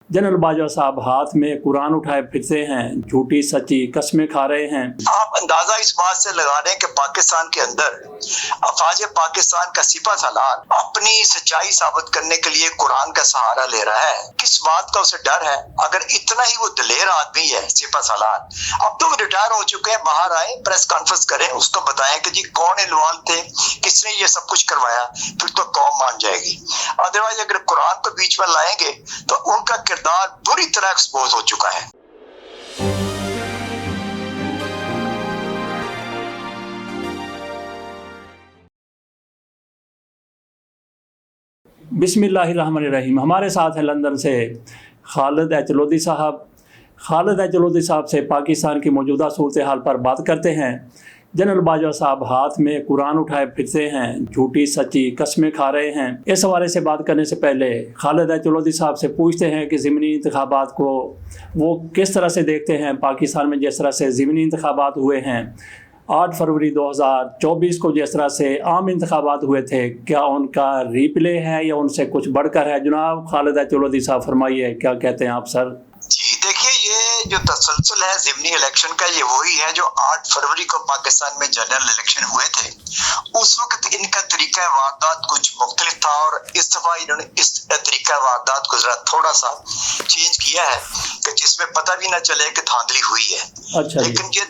General Bajwa साहब हाथ में कुरान उठाए फिरते हैं, झूठी सच्ची कस्में खा रहे हैं। आप अंदाजा इस बात से लगा रहे हैं कि पाकिस्तान के अंदर अफवाज पाकिस्तान का सिपा सालार अपनी सच्चाई साबित करने के लिए कुरान का सहारा ले रहा है। किस बात का उसे डर है? अगर इतना ही वो दलेर आदमी है सिपा सालार, अब तो रिटायर हो चुके हैं, बाहर आए, प्रेस कॉन्फ्रेंस करें, उसको बताएं कि जी कौन इन्वॉल्व थे, किसने ये सब कुछ करवाया, फिर तो कौम मान जाएगी। अदरवाइज अगर कुरान को बीच में लाएंगे तो उनका किरदार बुरी तरह एक्सपोज हो चुका है। बिस्मिल्लाहिर्रहमानिर्रहीम। हमारे साथ है लंदन से खालिद एचलोदी साहब। खालिद एचलोदी साहब से पाकिस्तान की मौजूदा सूरत हाल पर बात करते हैं। जनरल बाजवा साहब हाथ में कुरान उठाए फिरते हैं, झूठी सच्ची कस्में खा रहे हैं। इस हवाले से बात करने से पहले खालिद एचलोदी साहब से पूछते हैं कि ज़िमनी इंतखाबात को वो किस तरह से देखते हैं। पाकिस्तान में जिस तरह से ज़िमनी इंतखाबात हुए हैं, 8 फरवरी 2024 को जिस तरह से आम इंतखाबात हुए थे, क्या उनका रिप्ले है या उनसे कुछ बढ़कर है? जनाब खालिद एचलोदी साहब फरमाइए, क्या कहते हैं आप सर? जी देखिए, ये जो तसलसल है ज़िमनी इलेक्शन का, ये वही है जो 8 फरवरी को पाकिस्तान में जनरल इलेक्शन हुए थे। उस वक्त इनका तरीका वारदात कुछ मुख्तलिफ था और इस दफा इन्होंने इस तरीका वारदात को जरा थोड़ा सा चेंज किया है कि जिसमें पता भी ना चले कि धांधली हुई है। अच्छा, लेकिन ये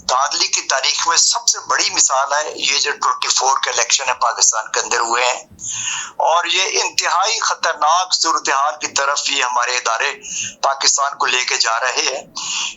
धांधली की तारीख में सबसे बड़ी मिसाल है ये जो 24 के इलेक्शन है पाकिस्तान के अंदर हुए हैं, और ये इंतहाई खतरनाक सूरत हाल की तरफ ये हमारे इदारे पाकिस्तान को लेके जा रहे हैं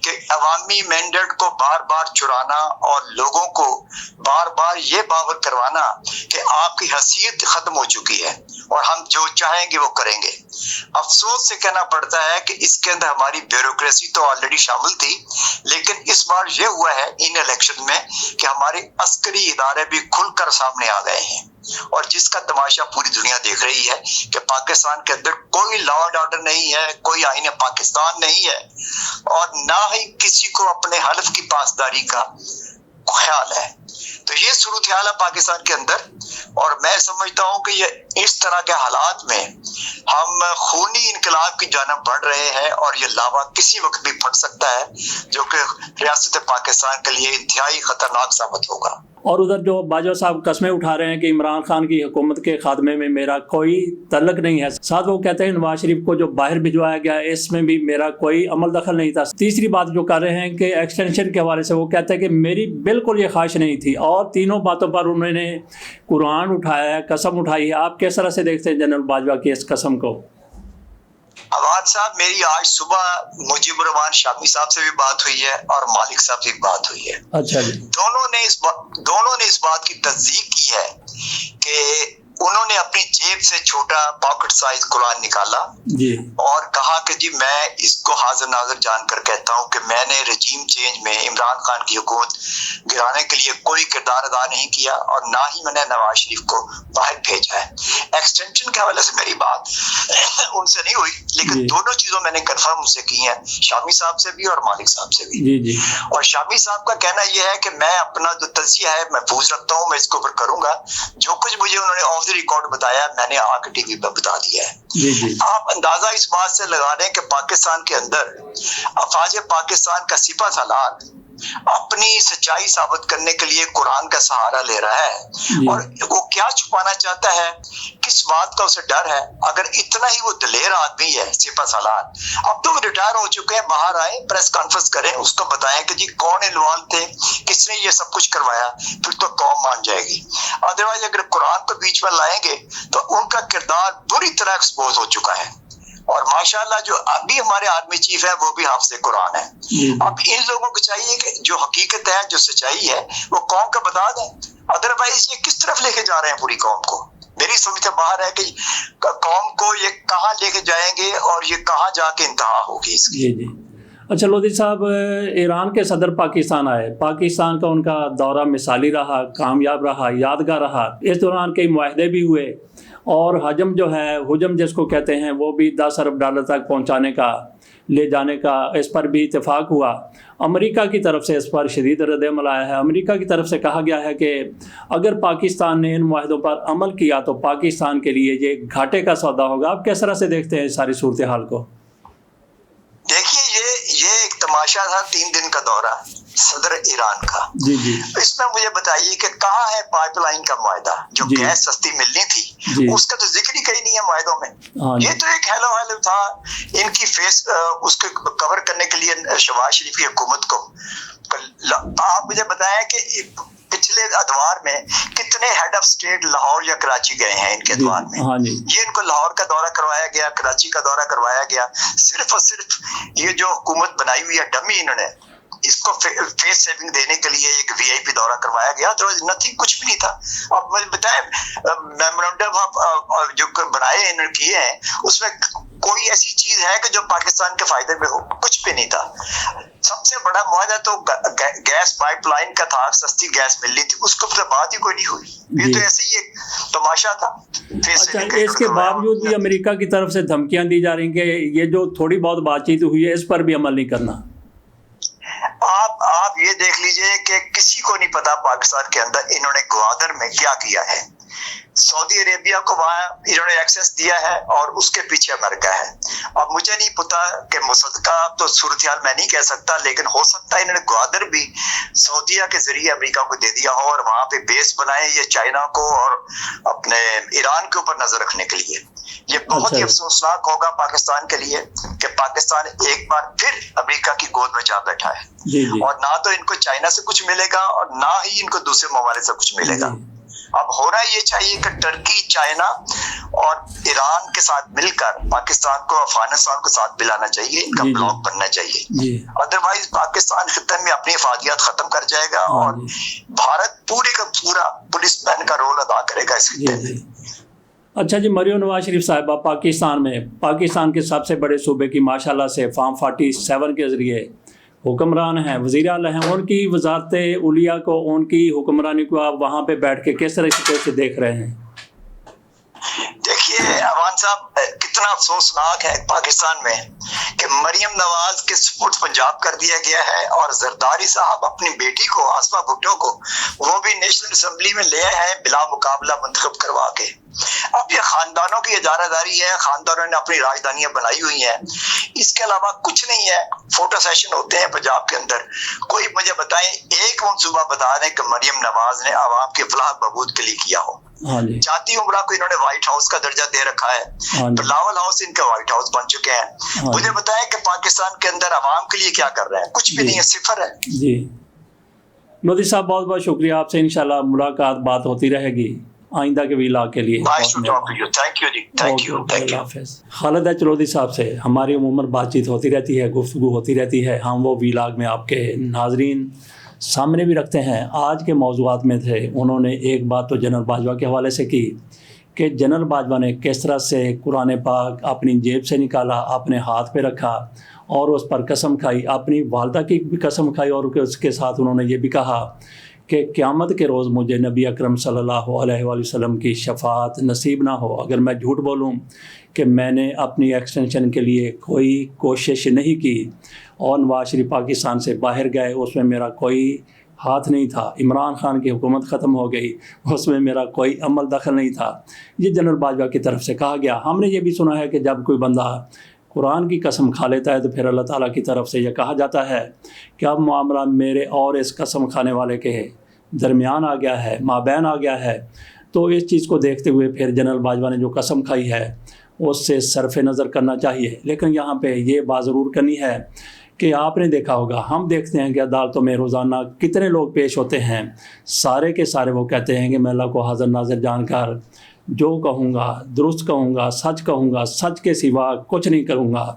कि अवामी मैंडेट को बार बार चुराना और लोगों को बार बार ये बावर करवाना कि आपकी हैसियत खत्म हो चुकी है और हम जो चाहेंगे वो करेंगे। अफसोस से कहना पड़ता है कि इसके अंदर हमारी ब्यूरोक्रेसी तो ऑलरेडी शामिल थी, लेकिन इस बार ये हुआ है इन इलेक्शन में कि हमारे अस्करी इदारे भी खुलकर सामने आ गए हैं, और जिसका तमाशा पूरी दुनिया देख रही है कि पाकिस्तान के अंदर कोई लॉ एंड ऑर्डर नहीं है, कोई आईन पाकिस्तान नहीं है, और ना ही किसी को अपने हल्फ की पासदारी का ख्याल है। तो ये सूरत हाल है पाकिस्तान के अंदर, और मैं समझता हूँ कि ये इस तरह के हालात में हम खूनी इनकलाब की जानब बढ़ रहे हैं, और ये लावा किसी वक्त भी फट सकता है जो कि रियासत पाकिस्तान के लिए इंतहाई खतरनाक साबित होगा। और उधर जो बाजवा साहब कस्में उठा रहे हैं कि इमरान खान की हुकूमत के खात्मे में मेरा कोई तल्लक नहीं है, साथ वो कहते हैं नवाज शरीफ को जो बाहर भिजवाया गया इसमें भी मेरा कोई अमल दखल नहीं था। तीसरी बात जो कर रहे हैं कि एक्सटेंशन के हवाले से वो कहते हैं कि मेरी बिल्कुल ये ख्वाहिश नहीं थी, और तीनों बातों पर उन्होंने कुरान उठाया, कसम उठाई है। आप किस तरह से देखते हैं जनरल बाजवा की इस कसम को? अवाद साहब, मेरी आज सुबह मुजीबुर रहमान शामी साहब से भी बात हुई है और मालिक साहब से भी बात हुई है। अच्छा जी। दोनों ने इस बात की तस्दीक की है कि उन्होंने अपनी जेब से छोटा पॉकेट साइज कुरान निकाला जी, और कहा कि जी मैं इसको हाजिर नाजिर जानकर कहता हूं कि मैंने रजीम चेंज में इमरान खान की हुकूमत गिराने के लिए कोई किरदार अदा नहीं किया, और ना ही मैंने नवाज शरीफ को बाहर भेजा है। एक्सटेंशन के हवाले से मेरी बात उनसे नहीं हुई, लेकिन दोनों चीजों मैंने कंफर्म उनसे की हैं, शामी साहब से भी और मालिक साहब से भी। जी जी। और शामी साहब का कहना यह है कि मैं अपना जो तजिया है महफूज रखता हूँ, मैं इसके ऊपर करूंगा, जो कुछ मुझे उन्होंने ऑफ द रिकॉर्ड बताया मैंने आके टीवी पर बता दिया है। जी जी। आप अंदाजा इस बात से लगा रहे हैं कि पाकिस्तान के अंदर अफवाज पाकिस्तान का सिपा सालार अपनी सच्चाई साबित करने के लिए कुरान का सहारा ले रहा है, और वो क्या छुपाना चाहता है, किस बात का उसे डर है? अगर इतना ही वो दलेर आदमी है सिपा सालार, अब तो रिटायर हो चुके हैं, बाहर आए, प्रेस कॉन्फ्रेंस करें, उसको बताएं कि जी कौन इन्वॉल्व थे, किसने ये सब कुछ करवाया, फिर तो कौम मान जाएगी। अदरवाइज अगर कुरान को बीच में लाएंगे तो उनका किरदार बुरी तरह एक्सपोज हो चुका है, और माशाल्लाह जो अभी हमारे आर्मी चीफ है वो भी हाफिज़ कुरान है। अब इन लोगों को चाहिए कि जो हकीकत है, जो सच्चाई है, वो कौम को बता दें, अदरवाइज ये किस तरफ लेके जा रहे हैं पूरी कौम को? मेरी समझ से बाहर है कि कौम को ये कहाँ लेके जाएंगे और ये कहाँ जाके इंतहा होगी इसकी। जी जी। अच्छा लोधी साहब, ईरान के सदर पाकिस्तान आए, पाकिस्तान का उनका दौरा मिसाली रहा, कामयाब रहा, यादगार रहा। इस दौरान कई मुआहदे भी हुए, اور حجم جو ہے حجم جس کو کہتے ہیں وہ بھی 10 ارب ڈالر تک پہنچانے کا لے جانے کا اس پر بھی اتفاق ہوا۔ امریکہ کی طرف سے اس پر شدید رد عمل آیا ہے۔ امریکہ کی طرف سے کہا گیا ہے کہ اگر پاکستان نے ان معاہدوں پر عمل کیا تو پاکستان کے لیے یہ گھاٹے کا سودا ہوگا۔ آپ کس طرح سے دیکھتے ہیں ساری صورتحال کو؟ دیکھیے یہ ایک تماشا تھا 3 دن کا دورہ صدر ایران کا۔ جی جی، اس میں مجھے بتائیے کہ کہاں ہے پائپ لائن کا معاہدہ جو جی گیس سستی ملنی تھی؟ جی، اس کا تو ذکر ہی کہیں نہیں ہے معاہدوں میں۔ ہاں جی، یہ تو ایک ہیلو تھا ان کی فیس اس کو کور کرنے کے لیے شہباز شریف کی حکومت کو۔ آپ مجھے بتائیں کہ پچھلے ادوار میں کتنے ہیڈ آف سٹیٹ لاہور یا کراچی گئے ہیں ان کے ادوار میں؟ ہاں جی، یہ ان کو لاہور کا دورہ کروایا گیا، کراچی کا دورہ کروایا گیا، صرف اور صرف یہ جو حکومت بنائی ہوئی ہے ڈمی، انہوں نے اس کو فیس سیونگ دینے کے لیے ایک وی آئی پی دورہ کروایا گیا، تو نتھنگ، کچھ بھی نہیں تھا۔ اب مجھے بتائیں میمورنڈم جو بنائے انہوں نے کیے ہیں اس میں کوئی ایسی چیز ہے کہ جو پاکستان کے فائدے میں ہو؟ کچھ بھی نہیں تھا۔ سب سے بڑا معاہدہ تو گیس پائپ لائن کا تھا، سستی گیس ملنی تھی، اس کو تو بات ہی کوئی نہیں ہوئی۔ یہ تو ایسے ہی ایک تماشا تھا۔ اچھا، اس کے باوجود بھی امریکہ کی طرف سے دھمکیاں دی جا رہی ہیں کہ یہ جو تھوڑی بہت بات چیت ہوئی ہے اس پر بھی عمل نہیں کرنا۔ آپ یہ دیکھ لیجئے کہ کسی کو نہیں پتا پاکستان کے اندر انہوں نے گوادر میں کیا کیا ہے۔ سعودی عربیہ کو وہاں انہوں نے ایکسیس دیا ہے اور اس کے پیچھے امریکہ ہے۔ اب مجھے نہیں پتا کہ مصدقہ تو صورتحال میں نہیں کہہ سکتا، لیکن ہو سکتا ہے انہوں نے گوادر بھی سعودیہ کے ذریعے امریکہ کو دے دیا ہو اور وہاں پہ بیس بنائے یہ چائنا کو اور اپنے ایران کے اوپر نظر رکھنے کے لیے۔ یہ بہت ہی افسوسناک ہوگا پاکستان کے لیے کہ پاکستان ایک بار پھر امریکہ کی گود میں جا بیٹھا ہے، اور نہ تو ان کو چائنا سے کچھ ملے گا اور نہ ہی ان کو دوسرے ممالک سے کچھ ملے گا۔ اب ہونا یہ چاہیے کہ ٹرکی، چائنا اور ایران کے ساتھ مل کر پاکستان کو، افغانستان کو ساتھ ملانا چاہیے، ان کا بلاک بننا چاہیے، ادروائز پاکستان خطے میں اپنی افادیت ختم کر جائے گا اور بھارت پورے کا پورا پولیس مین کا رول ادا کرے گا اس خطے میں۔ اچھا جی، مریم نواز شریف صاحبہ پاکستان میں پاکستان کے سب سے بڑے صوبے کی ماشاءاللہ سے فارم 47 کے ذریعے حکمران ہیں، وزیر اعلیٰ ہیں، ان کی وزارت علیہ کو، ان کی حکمرانی کو آپ وہاں پہ بیٹھ کے کس طرح سے دیکھ رہے ہیں؟ دیکھیے اوان صاحب، کتنا افسوسناک ہے پاکستان میں کہ مریم نواز کے سپرد پنجاب کر دیا گیا ہے اور زرداری صاحب اپنی بیٹی کو، آسما بھٹو کو، وہ بھی نیشنل اسمبلی میں لے آئے ہیں بلا مقابلہ منتخب کروا کے۔ اب یہ خاندانوں کی ادارہ داری ہے، خاندانوں نے اپنی راجدھانیاں بنائی ہوئی ہیں، اس کے علاوہ کچھ نہیں ہے۔ فوٹو سیشن ہوتے ہیں پنجاب کے اندر، کوئی مجھے بتائیں ایک منصوبہ بتا دیں کہ مریم نواز نے عوام کی فلاح بہبود کے لیے کیا ہو۔ جاتی عمرہ کو انہوں نے وائٹ ہاؤس کا درجہ دے رکھا ہے، بلاول ہاؤس ان کے وائٹ ہاؤس بن چکے ہیں۔ مجھے بتائیں کہ پاکستان کے اندر عوام کے لیے کیا کر رہے ہیں؟ کچھ بھی نہیں ہے، صفر ہے۔ جی مودی صاحب، بہت بہت شکریہ، آپ سے انشاءاللہ ملاقات بات ہوتی رہے گی آئندہ کے ویلاگ کے لیے۔ اللہ حافظ۔ خالد ایچ لودھی صاحب سے ہماری عموماً بات چیت ہوتی رہتی ہے، گفتگو ہوتی رہتی ہے، ہم وہ ویلاگ میں آپ کے ناظرین سامنے بھی رکھتے ہیں۔ آج کے موضوعات میں تھے، انہوں نے ایک بات تو جنرل باجوہ کے حوالے سے کی کہ جنرل باجوہ نے کس طرح سے قرآن پاک اپنی جیب سے نکالا، اپنے ہاتھ پہ رکھا اور اس پر قسم کھائی، اپنی والدہ کی بھی قسم کھائی، اور اس کے ساتھ انہوں نے یہ بھی کہا کہ قیامت کے روز مجھے نبی اکرم صلی اللہ علیہ وآلہ وسلم کی شفاعت نصیب نہ ہو اگر میں جھوٹ بولوں کہ میں نے اپنی ایکسٹینشن کے لیے کوئی کوشش نہیں کی، اور نواز شریف پاکستان سے باہر گئے، اس میں میرا کوئی ہاتھ نہیں تھا۔ عمران خان کی حکومت ختم ہو گئی، اس میں میرا کوئی عمل دخل نہیں تھا۔ یہ جنرل باجوہ کی طرف سے کہا گیا۔ ہم نے یہ بھی سنا ہے کہ جب کوئی بندہ قرآن کی قسم کھا لیتا ہے تو پھر اللہ تعالیٰ کی طرف سے یہ کہا جاتا ہے کہ اب معاملہ میرے اور اس قسم کھانے والے کے درمیان آ گیا ہے، مابین آ گیا ہے۔ تو اس چیز کو دیکھتے ہوئے پھر جنرل باجوہ نے جو قسم کھائی ہے اس سے صرف نظر کرنا چاہیے۔ لیکن یہاں پہ یہ بات ضرور کرنی ہے کہ آپ نے دیکھا ہوگا، ہم دیکھتے ہیں کہ عدالتوں میں روزانہ کتنے لوگ پیش ہوتے ہیں، سارے کے سارے وہ کہتے ہیں کہ میں اللہ کو حاضر ناظر جان کر جو کہوں گا درست کہوں گا، سچ کہوں گا، سچ کے سوا کچھ نہیں کروں گا۔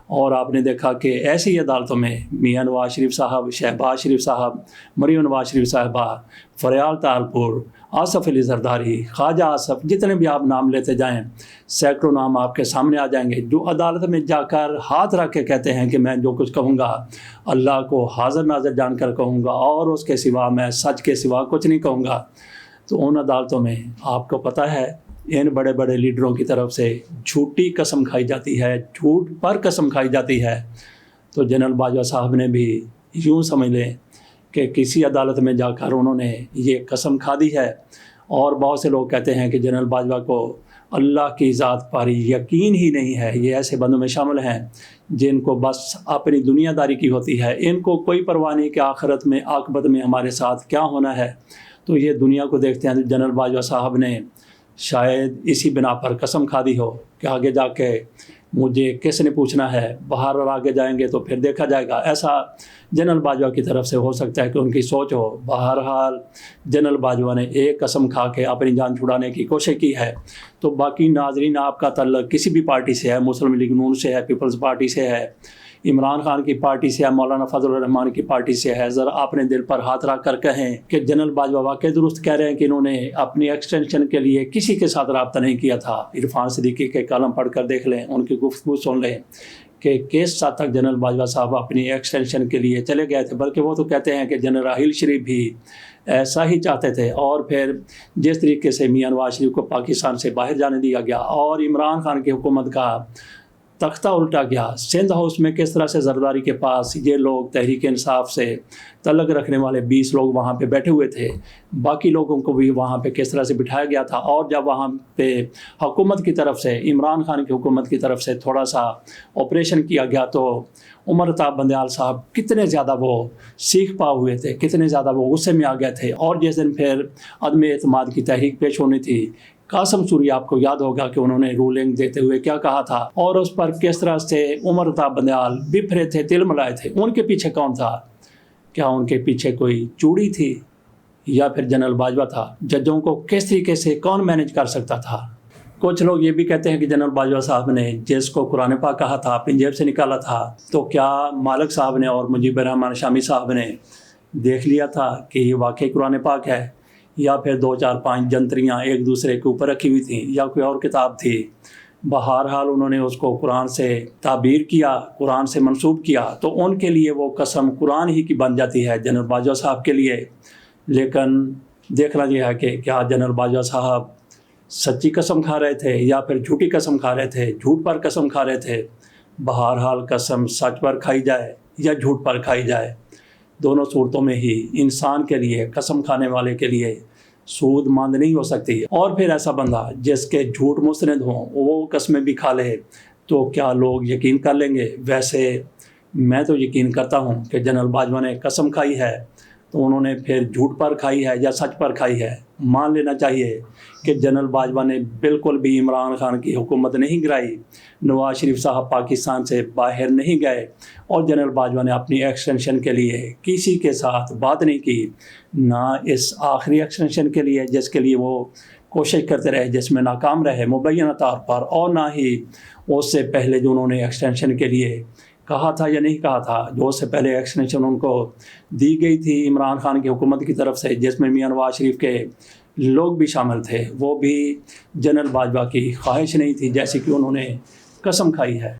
اور آپ نے دیکھا کہ ایسی عدالتوں میں میاں نواز شریف صاحب، شہباز شریف صاحب، مریم نواز شریف صاحبہ، فریال طاہرپور، آصف علی زرداری، خواجہ آصف، جتنے بھی آپ نام لیتے جائیں، سینکڑوں نام آپ کے سامنے آ جائیں گے جو عدالت میں جا کر ہاتھ رکھ کے کہتے ہیں کہ میں جو کچھ کہوں گا اللہ کو حاضر ناظر جان کر کہوں گا اور اس کے سوا میں سچ کے سوا کچھ نہیں کہوں گا۔ تو ان عدالتوں میں آپ کو پتہ ہے इन बड़े बड़े लीडरों की तरफ से झूठी कसम खाई जाती है, झूठ पर कसम खाई जाती है। तो जनरल बाजवा साहब ने भी यूँ समझ लें कि किसी अदालत में जाकर उन्होंने ये कसम खा दी है। और बहुत से लोग कहते हैं कि जनरल बाजवा को अल्लाह की ज़ात पर यकीन ही नहीं है। ये ऐसे बंदों में शामिल हैं जिनको बस अपनी दुनियादारी की होती है, इनको कोई परवाह नहीं कि आखिरत में आक़िबत में हमारे साथ क्या होना है। तो ये दुनिया को देखते हैं। जनरल बाजवा साहब ने शायद इसी बिना पर कसम खा दी हो कि आगे जाके मुझे किसने पूछना है, बाहर और आगे जाएंगे तो फिर देखा जाएगा। ऐसा जनरल बाजवा की तरफ से हो सकता है कि उनकी सोच हो। बहरहाल जनरल बाजवा ने एक कसम खा के अपनी जान छुड़ाने की कोशिश की है। तो बाकी नाजरीन, आपका तल्लुक़ किसी भी पार्टी से है, मुस्लिम लीग नून से है, पीपल्स पार्टी से है, इमरान खान की पार्टी से है, मौलाना फजलुर रहमान की पार्टी से है, ज़रा अपने दिल पर हाथ रख कर कहें कि जनरल बाजवा वाकई दुरुस्त कह रहे हैं कि इन्होंने अपनी एक्सटेंशन के लिए किसी के साथ रब्ता नहीं किया था। इरफान सिद्दीकी के कलम पढ़ कर देख लें, उनकी गुफ्तगू सुन लें कि किस हद तक जनरल बाजवा साहब अपनी एक्सटेंशन के लिए चले गए थे। बल्कि वो तो कहते हैं कि जनरल राहील शरीफ भी ऐसा ही चाहते थे। और फिर जिस तरीके से मियां नवाज शरीफ को पाकिस्तान से बाहर जाने दिया गया और इमरान खान की हुकूमत का तख्ता उल्टा गया, सिंध हाउस में किस तरह से जरदारी के पास ये लोग तहरीक इंसाफ से तल्लुक़ रखने वाले 20 लोग वहाँ पे बैठे हुए थे, बाकी लोगों को भी वहाँ पे किस तरह से बिठाया गया था। और जब वहाँ पे हुकूमत की तरफ से, इमरान खान की हुकूमत की तरफ से थोड़ा सा ऑपरेशन किया गया तो उमर अताब बंदयाल साहब कितने ज़्यादा वो सीख पा हुए थे, कितने ज़्यादा वो गुस्से में आ गए थे। और जिस दिन फिर अदम एतमाद की तहरीक पेश होनी थी, कासिम सूरी आपको याद होगा कि उन्होंने रूलिंग देते हुए क्या कहा था और उस पर किस तरह से उमर अताब बंदयाल बिफरे थे, तिलमिलाए थे। उनके पीछे कौन था? क्या उनके पीछे कोई चूड़ी थी या फिर जनरल बाजवा था? जजों को किस तरीके से कौन मैनेज कर सकता था? कुछ लोग ये भी कहते हैं कि जनरल बाजवा साहब ने जिसको कुरान पाक कहा था अपनी जेब से निकाला था, तो क्या मालिक साहब ने और मुजीबर रहमान शामी साहब ने देख लिया था कि ये वाकई कुरान पाक है, या फिर 2 4 5 जंतरियाँ एक दूसरे के ऊपर रखी हुई थी, या कोई और किताब थी? बहरहाल उन्होंने उसको कुरान से ताबीर किया, कुरान से मंसूब किया, तो उनके लिए वो कसम कुरान ही की बन जाती है जनरल बाजवा साहब के लिए। लेकिन देखना यह है कि क्या जनरल बाजवा साहब सच्ची कसम खा रहे थे या फिर झूठी कसम खा रहे थे, झूठ पर कसम खा रहे थे। बहरहाल कसम सच पर खाई जाए या झूठ पर खाई जाए, दोनों सूरतों में ही इंसान के लिए, कसम खाने वाले के लिए सूदमंद नहीं हो सकती। और फिर ऐसा बंदा जिसके झूठ मुस्तनद हों वो कस्में भी खा ले तो क्या लोग यकीन कर लेंगे? वैसे मैं तो यकीन करता हूँ कि जनरल बाजवा ने कसम खाई है तो उन्होंने फिर झूठ पर खाई है या सच पर खाई है। मान लेना चाहिए कि जनरल बाजवा ने बिल्कुल भी इमरान खान की हुकूमत नहीं गिराई, नवाज शरीफ साहब पाकिस्तान से बाहर नहीं गए और जनरल बाजवा ने अपनी एक्सटेंशन के लिए किसी के साथ बात नहीं की, ना इस आखिरी एक्सटेंशन के लिए जिसके लिए वो कोशिश करते रहे, जिसमें नाकाम रहे मुबैना तौर पर, और ना ही उससे पहले जो उन्होंने एक्सटेंशन के लिए कहा था या नहीं कहा था, जो उससे पहले एक्सटेंशन उनको दी गई थी इमरान खान की हुकूमत की तरफ से, जिसमें मियां नवाज शरीफ के लोग भी शामिल थे, वो भी जनरल बाजवा की ख्वाहिश नहीं थी जैसे कि उन्होंने कसम खाई है।